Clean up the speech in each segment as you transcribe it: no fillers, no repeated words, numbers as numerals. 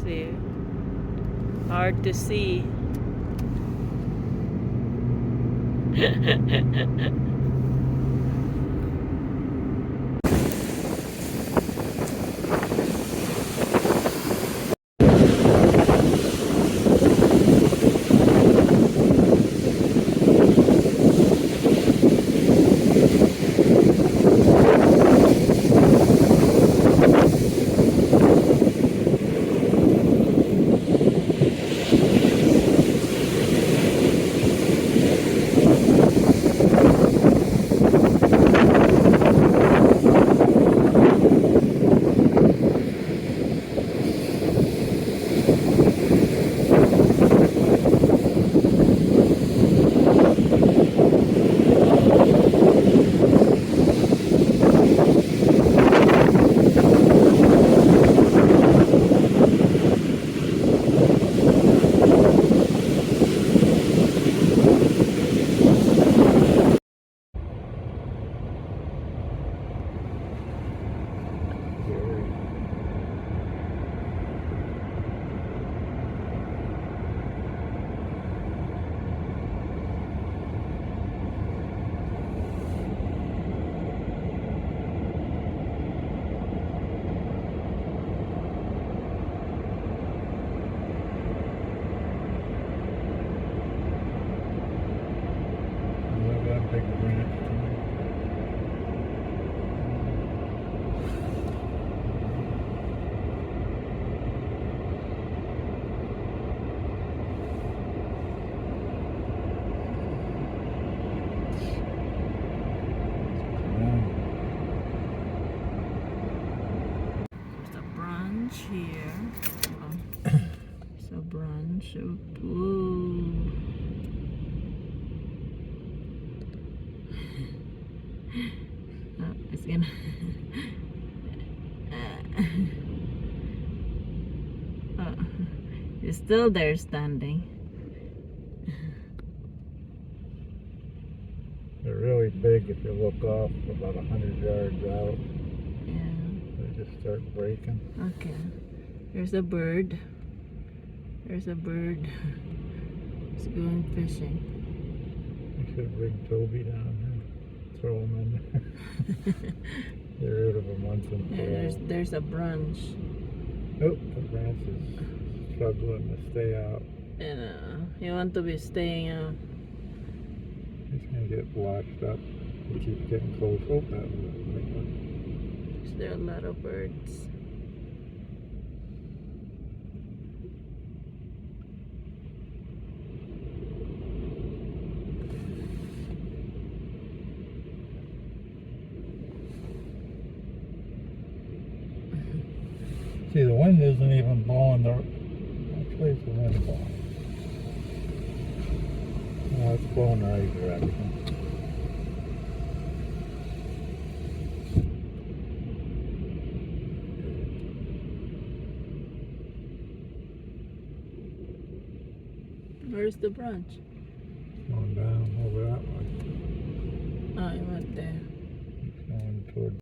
see. Hard to see. Here. It's a branch. Ooh. Oh, it's gonna. Oh, it's still there standing. They're really big if you look off about 100 yards out. Yeah. They just start breaking. Okay. There's a bird. There's a bird. It's going fishing. We should bring Toby down here. Throw him in there. Get rid of him once and for all. There's a branch. Oh, the branch is struggling to stay out. And you want to be staying out. He's going to get washed up. He keeps getting close. Oh, that was a big one. There are a lot of birds. See, the wind isn't even blowing the... Which way's the wind blowing? Oh, it's blowing the right direction. Where's the branch? Going down over that way. Oh, it went there. It's going toward...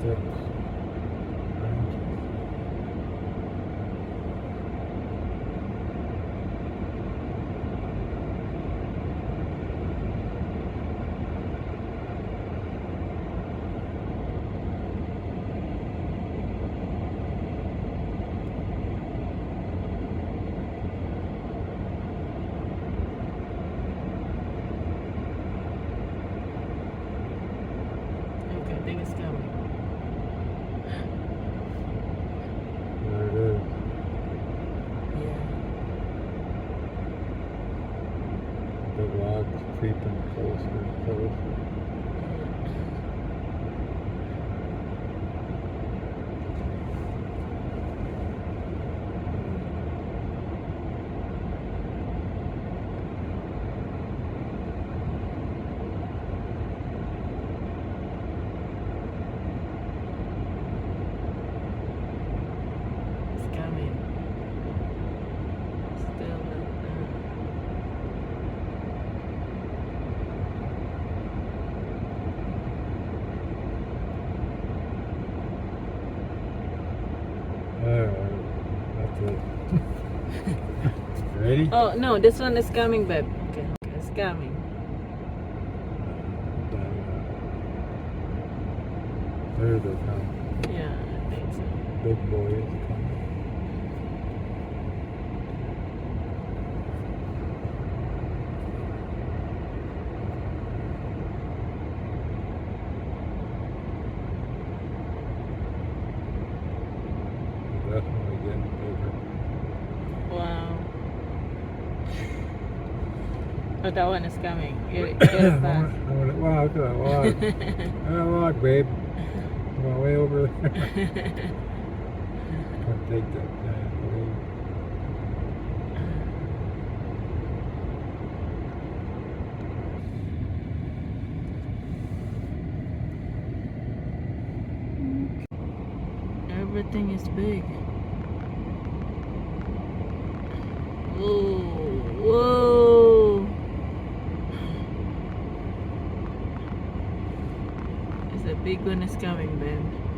thick branches. Okay, I think it's coming. There it is. Yeah. The rocks creeping closer and closer. It's coming. Still Alright, that's it. Ready? Oh no, this one is coming, babe. Okay, it's coming. There they come. Yeah, I think so. Big boy is coming. Definitely getting bigger. Wow. Oh, that one is coming. Get it fast. Wow, look at that log. Look at that log, babe. Come on, way over there. Can't take that giant wave. Everything is big. Whoa, whoa. It's a big one is coming, man.